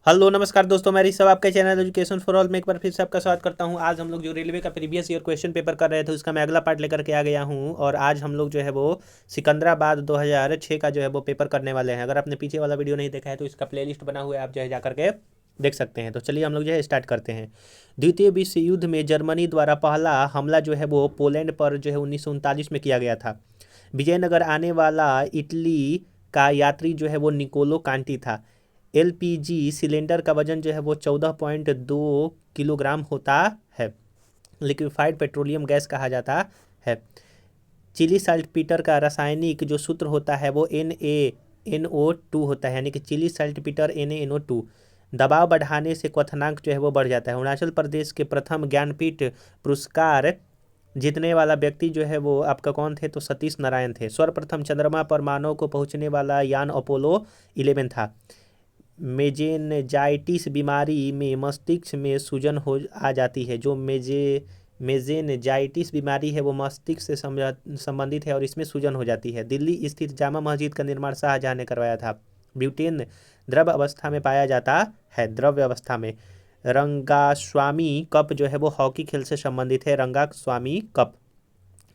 Hello नमस्कार दोस्तों, मैं ऋषभ आपके चैनल एजुकेशन फॉर ऑल में एक बार फिर से आपका स्वागत करता हूं। आज हम लोग जो रेलवे का प्रीवियस ईयर क्वेश्चन पेपर कर रहे थे उसका मैं अगला पार्ट लेकर के आ गया हूं। और आज हम लोग जो है वो सिकंदराबाद 2006 का जो है वो पेपर करने वाले हैं। अगर आपने पीछे वाला वीडियो नहीं देखा है तो इसका प्लेलिस्ट बना हुआ है, आप जो है जाकर के देख सकते हैं। तो चलिए हम लोग जो है स्टार्ट करते हैं। द्वितीय विश्व युद्ध में जर्मनी द्वारा पहला हमला जो है वो पोलैंड पर जो है 1939 में किया गया था। विजयनगर आने वाला इटली का यात्री जो है वो निकोलो कांटी था। एलपीजी सिलेंडर का वजन जो है वो 14.2 किलोग्राम होता है। लिक्विफाइड पेट्रोलियम गैस कहा जाता है। चिली साल्टपीटर का रासायनिक जो सूत्र होता है वो NaNO2 होता है, यानी कि चिली साल्टपीटर NaNO2। दबाव बढ़ाने से क्वथनांक जो है वो बढ़ जाता है। अरुणाचल प्रदेश के प्रथम ज्ञानपीठ पुरस्कार जीतने वाला व्यक्ति जो है वो आपका कौन थे, तो सतीश नारायण थे। सर्वप्रथम चंद्रमा पर मानव को पहुंचने वाला यान अपोलो 11 था। मेजेनजाइटिस बीमारी में मस्तिष्क में सूजन हो आ जाती है। जो मेजेनजाइटिस बीमारी है वो मस्तिष्क से संबंधित है और इसमें सूजन हो जाती है। दिल्ली स्थित जामा मस्जिद का निर्माण शाहजहां ने करवाया था। ब्यूटेन द्रव अवस्था में पाया जाता है। द्रव्य अवस्था में। रंगास्वामी कप जो है वो हॉकी खेल से संबंधित है। रंगास्वामी कप।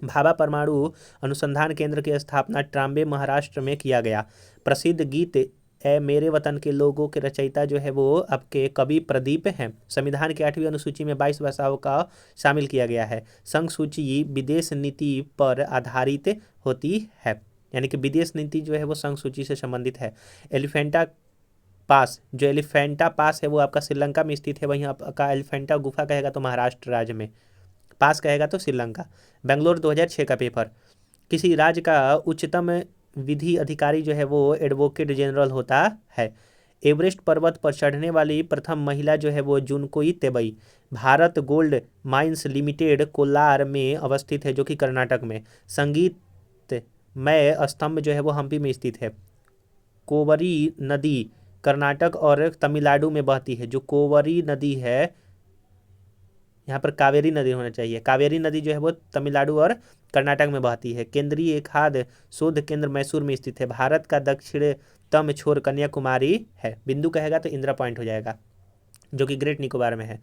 भाभा परमाणु अनुसंधान केंद्र की स्थापना ट्राम्बे महाराष्ट्र में किया गया। प्रसिद्ध गीत ए मेरे वतन के लोगों के रचयिता जो है वो आपके कवि प्रदीप हैं। संविधान की 8वीं अनुसूची में 22 भाषाओं का शामिल किया गया है। संघ सूची विदेश नीति पर आधारित होती है, यानी कि विदेश नीति जो है वो संघ सूची से संबंधित है। एलिफेंटा पास, जो एलिफेंटा पास है वो आपका श्रीलंका में स्थित है। वहीं आपका एलिफेंटा गुफा कहेगा तो महाराष्ट्र राज्य में, पास कहेगा तो श्रीलंका। बेंगलोर 2006 का पेपर। किसी राज्य का उच्चतम विधि अधिकारी जो है वो एडवोकेट जनरल होता है। एवरेस्ट पर्वत पर चढ़ने वाली प्रथम महिला जो है वो जुनकोई तेबई। Bharat gold mines limited Kolar में अवस्थित है, जो कि कर्नाटक में। संगीतमय स्तंभ जो है वो हम्पी में स्थित है। कोवरी नदी कर्नाटक और तमिलनाडु में बहती है। जो कोवरी नदी है, यहाँ पर कावेरी नदी होना चाहिए। कावेरी नदी जो है वो तमिलनाडु और कर्नाटक में बहती है। केंद्रीय खाद्य शोध केंद्र मैसूर में स्थित है। भारत का दक्षिणतम छोर कन्याकुमारी है। बिंदु कहेगा तो इंदिरा पॉइंट हो जाएगा, जो कि ग्रेट निकोबार में है।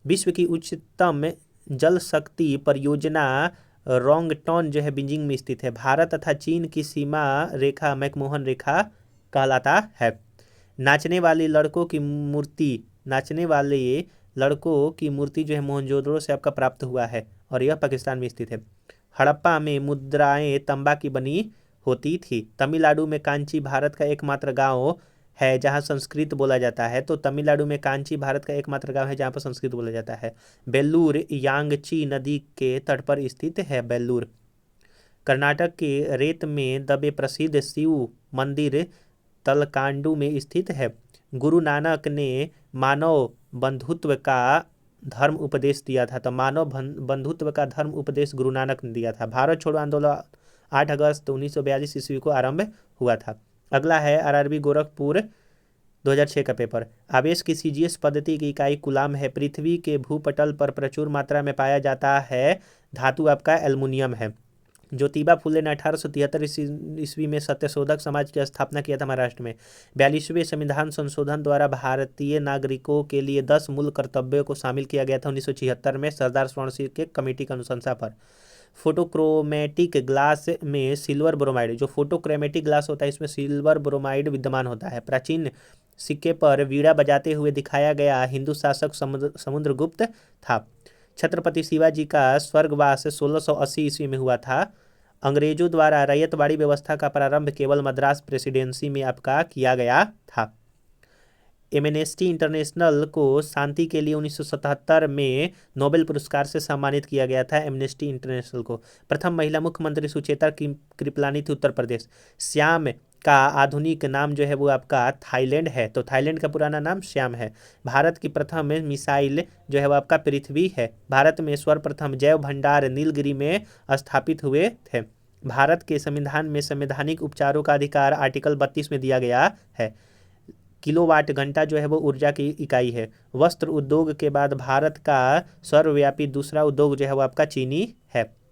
विश्व की उच्चतम जल शक्ति परियोजना रोंगटोन जो है बीजिंग में स्थित है। भारत तथा चीन की सीमा रेखा मैकमोहन रेखा कहलाता है। नाचने वाले लड़कों की मूर्ति जो है मोहनजोदड़ो से आपका प्राप्त हुआ है और यह पाकिस्तान में स्थित है। हड़प्पा में मुद्राएं तांबा की बनी होती थी। तमिलनाडु में कांची भारत का एकमात्र गांव है जहां संस्कृत बोला जाता है। तो तमिलनाडु में कांची भारत का एकमात्र गांव है जहां पर संस्कृत बोला जाता है। बेल्लूर यांगची नदी के तट पर स्थित है। बेल्लूर। कर्नाटक के रेत में दबे प्रसिद्ध शिव मंदिर तलकांडू में स्थित है। गुरु नानक ने मानव बंधुत्व का धर्म उपदेश दिया था। तो मानव बंधुत्व का धर्म उपदेश गुरु नानक ने दिया था। भारत छोड़ो आंदोलन 8 अगस्त 1942 ईस्वी को आरंभ हुआ था। अगला है आरआरबी गोरखपुर 2006 का पेपर। आवेश की सीजीएस पद्धति की इकाई कूलाम है। पृथ्वी के भूपटल पर प्रचुर मात्रा में पाया जाता है धातु आपका एल्युमिनियम है। ज्योतिबा फुले ने 1873 ईस्वी में सत्यशोधक समाज की स्थापना किया था महाराष्ट्र में। 42वें संविधान संशोधन द्वारा भारतीय नागरिकों के लिए 10 मूल कर्तव्यों को शामिल किया गया था 1976 में सरदार स्वर्ण सिंह के कमेटी की अनुशंसा पर। फोटोक्रोमेटिक ग्लास में सिल्वर ब्रोमाइड, जो फोटोक्रोमेटिक ग्लास होता है इसमें सिल्वर ब्रोमाइड विद्यमान होता है। प्राचीन सिक्के पर वीणा बजाते हुए दिखाया गया हिंदू शासक समुद्रगुप्त था। छत्रपति शिवाजी का स्वर्गवास 1680 ईस्वी में हुआ था। अंग्रेजों द्वारा रैयतवाड़ी व्यवस्था का प्रारंभ केवल मद्रास प्रेसिडेंसी में आपका किया गया था। एमनेस्टी इंटरनेशनल को शांति के लिए 1977 में नोबेल पुरस्कार से सम्मानित किया गया था। एमनेस्टी इंटरनेशनल को प्रथम महिला मुख्यमंत्री सुचेता कृपलानी थी, उत्तर प्रदेश। श्याम का आधुनिक नाम जो है वो आपका थाईलैंड है। तो थाईलैंड का पुराना नाम श्याम है। भारत की प्रथम मिसाइल जो है वो आपका पृथ्वी है। भारत में सर्वप्रथम जैव भंडार नीलगिरी में स्थापित हुए थे। भारत के संविधान में संवैधानिक उपचारों का अधिकार आर्टिकल 32 में दिया गया है। किलोवाट घंटा जो है वो ऊर्जा की इकाई है। वस्त्र उद्योग के बाद भारत का सर्वव्यापी दूसरा उद्योग जो है वो आपका चीनी है।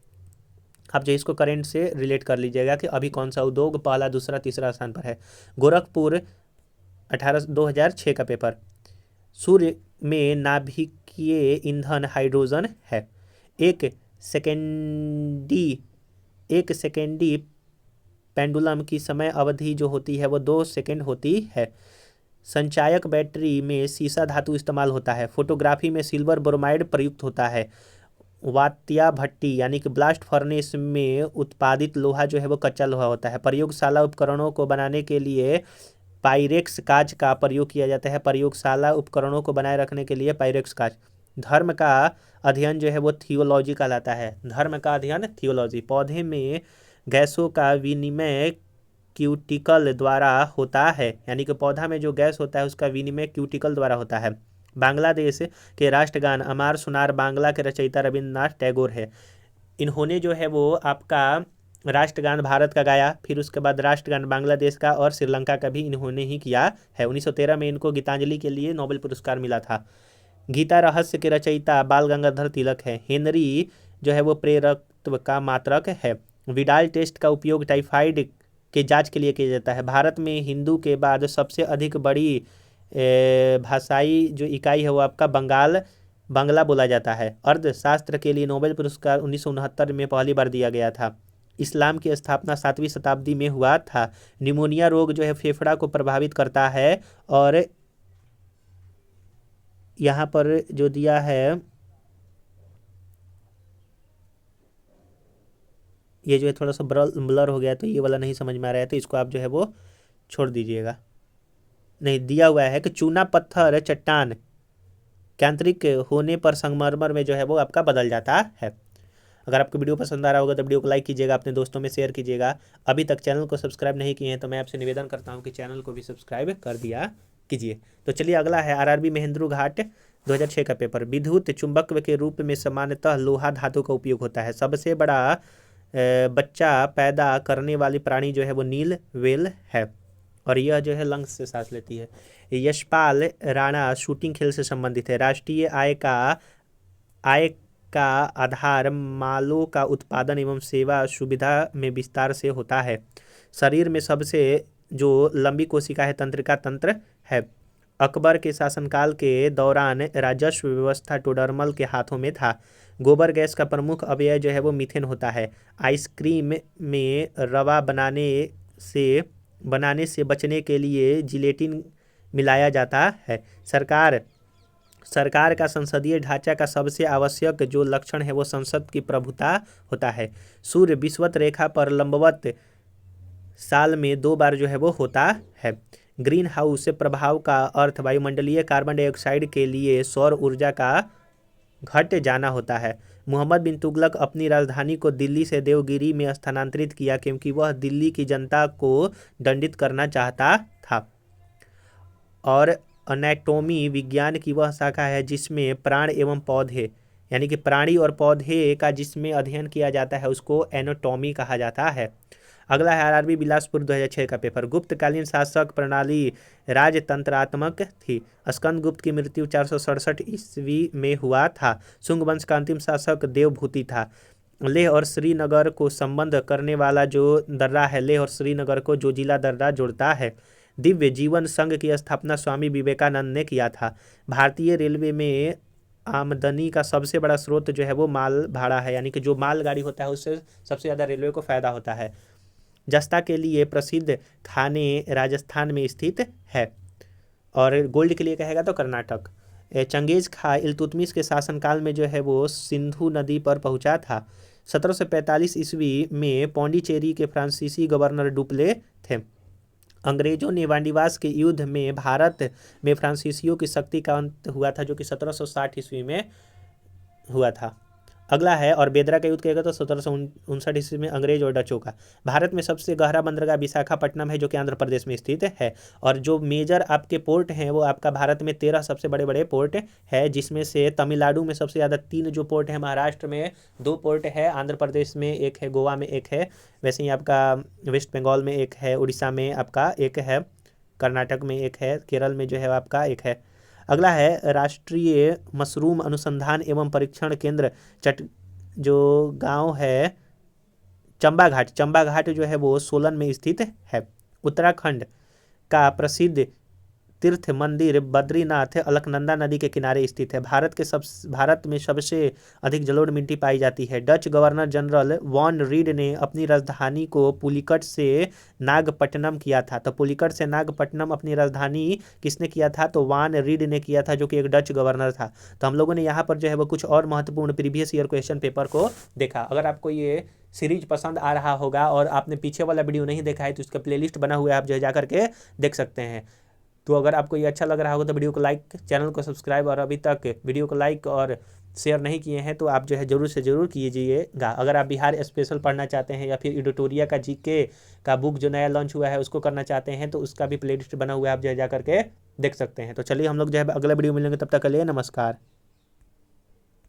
आप जो इसको करंट से रिलेट कर लीजिएगा कि अभी कौन सा उद्योग पहला दूसरा तीसरा स्थान पर है। गोरखपुर 2006 का पेपर। सूर्य में नाभिकीय ईंधन हाइड्रोजन है। एक सेकेंडी पेंडुलम की समय अवधि जो होती है वो 2 सेकेंड होती है। संचायक बैटरी में सीसा धातु इस्तेमाल होता है। फोटोग्राफी में सिल्वर ब्रोमाइड प्रयुक्त होता है। वात्या भट्टी यानी कि ब्लास्ट फर्नेस में उत्पादित लोहा जो है वो कच्चा लोहा होता है। प्रयोगशाला उपकरणों को बनाने के लिए पाइरेक्स कांच का प्रयोग किया जाता है। प्रयोगशाला उपकरणों को बनाए रखने के लिए पाइरेक्स कांच। धर्म का अध्ययन जो है वो थियोलॉजी कहलाता है। धर्म का अध्ययन थियोलॉजी। पौधे में गैसों का विनिमय क्यूटिकल द्वारा होता है, यानी कि पौधा में जो गैस होता है उसका विनिमय क्यूटिकल द्वारा होता है। बांग्लादेश के राष्ट्रगान अमार सुनार बांग्ला के रचयिता रविंद्रनाथ टैगोर है। इन्होंने जो है वो आपका राष्ट्रगान भारत का गाया, फिर उसके बाद राष्ट्रगान बांग्लादेश का और श्रीलंका का भी इन्होंने ही किया है। 1913 में इनको गीतांजलि के लिए नोबेल पुरस्कार मिला था। गीता रहस्य के रचयिता बाल गंगाधर तिलक है। हेनरी जो है वो प्रेरकत्व का मात्रक है। विडाल टेस्ट का उपयोग टाइफाइड के जांच के लिए किया जाता है। भारत में हिंदू के बाद सबसे अधिक बड़ी भाषाई जो इकाई है वो आपका बांग्ला बोला जाता है। अर्थशास्त्र के लिए नोबेल पुरस्कार 1969 में पहली बार दिया गया था। इस्लाम की स्थापना 7वीं शताब्दी में हुआ था। निमोनिया रोग जो है फेफड़ा को प्रभावित करता है। और यहाँ पर जो दिया है ये जो है थोड़ा सा ब्लर हो गया, तो ये वाला नहीं समझ में आ रहा है, तो इसको आप जो है वो छोड़ दीजिएगा। नहीं, दिया हुआ है कि चूना पत्थर चट्टान यांत्रिक होने पर संगमरमर में जो है वो आपका बदल जाता है। अगर आपको वीडियो पसंद आ रहा होगा तो वीडियो को लाइक कीजिएगा, अपने दोस्तों में शेयर कीजिएगा। अभी तक चैनल को सब्सक्राइब नहीं किए हैं तो मैं आपसे निवेदन करता हूं कि चैनल को भी सब्सक्राइब कर दिया कीजिए। तो चलिए अगला है आरआरबी महेंद्रू घाट 2006 का पेपर। विद्युत चुंबकत्व के रूप में सामान्यतः लोहा धातु का उपयोग होता है। सबसे बड़ा बच्चा पैदा करने वाली प्राणी जो है वो नील व्हेल है, और यह जो है लंग्स से सांस लेती है। यशपाल राणा शूटिंग खेल से संबंधित है। राष्ट्रीय आय का आधार मालों का उत्पादन एवं सेवा सुविधा में विस्तार से होता है। शरीर में सबसे जो लंबी कोशिका है तंत्रिका तंत्र है। अकबर के शासनकाल के दौरान राजस्व व्यवस्था टोडरमल के हाथों में था। गोबर गैस का प्रमुख अवयव जो है वो मीथेन होता है। आइसक्रीम में रवा बनाने से बचने के लिए जिलेटिन मिलाया जाता है। सरकार का संसदीय ढांचा का सबसे आवश्यक जो लक्षण है वो संसद की प्रभुता होता है। सूर्य विषुवत रेखा पर लंबवत साल में 2 बार जो है वो होता है। ग्रीन हाउस प्रभाव का अर्थ वायुमंडलीय कार्बन डाइऑक्साइड के लिए सौर ऊर्जा का घट जाना होता है। मोहम्मद बिन तुगलक अपनी राजधानी को दिल्ली से देवगिरी में स्थानांतरित किया क्योंकि वह दिल्ली की जनता को दंडित करना चाहता था। और एनाटॉमी विज्ञान की वह शाखा है जिसमें प्राण एवं पौधे यानी कि प्राणी और पौधे का जिसमें अध्ययन किया जाता है उसको एनाटॉमी कहा जाता है। अगला है आरआरबी बिलासपुर 2006 का पेपर। गुप्तकालीन शासक प्रणाली राजतंत्रात्मक थी। स्कंदगुप्त की मृत्यु 467 ईस्वी में हुआ था। शुंग वंश का अंतिम शासक देवभूति था। लेह और श्रीनगर को संबंध करने वाला जो दर्रा है, लेह और श्रीनगर को जो जिला दर्रा जोड़ता है। दिव्य जीवन संघ की स्थापना स्वामी विवेकानंद ने किया था। भारतीय रेलवे में आमदनी का सबसे बड़ा स्रोत जो है वो माल भाड़ा है, यानी कि जो मालगाड़ी होता है उससे सबसे ज़्यादा रेलवे को फायदा होता है। जस्ता के लिए प्रसिद्ध खाने राजस्थान में स्थित है, और गोल्ड के लिए कहेगा तो कर्नाटक। चंगेज खां इल्तुतमिश के शासनकाल में जो है वो सिंधु नदी पर पहुंचा था। 1745 ईस्वी में पौंडीचेरी के फ्रांसीसी गवर्नर डुप्ले थे। अंग्रेजों ने वांडीवास के युद्ध में भारत में फ्रांसीसियों की शक्ति का अंत हुआ था, जो कि 1760 ईस्वी में हुआ था। अगला है और बेदरा का युद्ध कहेगा तो 1759 ईस्वी में अंग्रेज और डचों का। भारत में सबसे गहरा बंदरगाह विशाखापट्टनम है जो कि आंध्र प्रदेश में स्थित है। और जो मेजर आपके पोर्ट हैं वो आपका भारत में 13 सबसे बड़े बड़े पोर्ट है, जिसमें से तमिलनाडु में सबसे ज़्यादा 3 जो पोर्ट है, महाराष्ट्र में 2 पोर्ट है, आंध्र प्रदेश में 1 है, गोवा में 1 है, वैसे ही आपका वेस्ट बंगाल में 1 है, उड़ीसा में आपका 1 है, कर्नाटक में 1 है, केरल में जो है आपका 1 है। अगला है राष्ट्रीय मशरूम अनुसंधान एवं परीक्षण केंद्र जो गांव है चंबा घाट जो है वो सोलन में स्थित है। उत्तराखंड का प्रसिद्ध तीर्थ मंदिर बद्रीनाथ अलकनंदा नदी के किनारे स्थित है। भारत में सबसे अधिक जलोढ़ मिट्टी पाई जाती है। Dutch governor general Van Rheede ने अपनी राजधानी को पुलिकट से नागपट्टनम किया था। तो पुलिकट से नागपट्टनम अपनी राजधानी किसने किया था? तो वॉन रीड ने किया था, जो कि एक डच गवर्नर था। तो हम लोगों ने यहाँ पर जो है वो कुछ और महत्वपूर्ण प्रीवियस ईयर क्वेश्चन पेपर को देखा। अगर आपको ये सीरीज पसंद आ रहा होगा और आपने पीछे वाला वीडियो नहीं देखा है तो इसका प्लेलिस्ट बना हुआ है, आप जो है जा करके देख सकते हैं। तो अगर आपको ये अच्छा लग रहा होगा तो वीडियो को लाइक, चैनल को सब्सक्राइब, और अभी तक वीडियो को लाइक और शेयर नहीं किए हैं तो आप जो है जरूर से जरूर कीजिएगा। अगर आप बिहार स्पेशल पढ़ना चाहते हैं या फिर एडिटोरिया का जीके का बुक जो नया लॉन्च हुआ है उसको करना चाहते हैं तो उसका भी प्लेलिस्ट बना हुआ है, आप जो है जा करके देख सकते हैं। तो चलिए हम लोग जो है अगला वीडियो मिलेंगे, तब तक के लिए नमस्कार।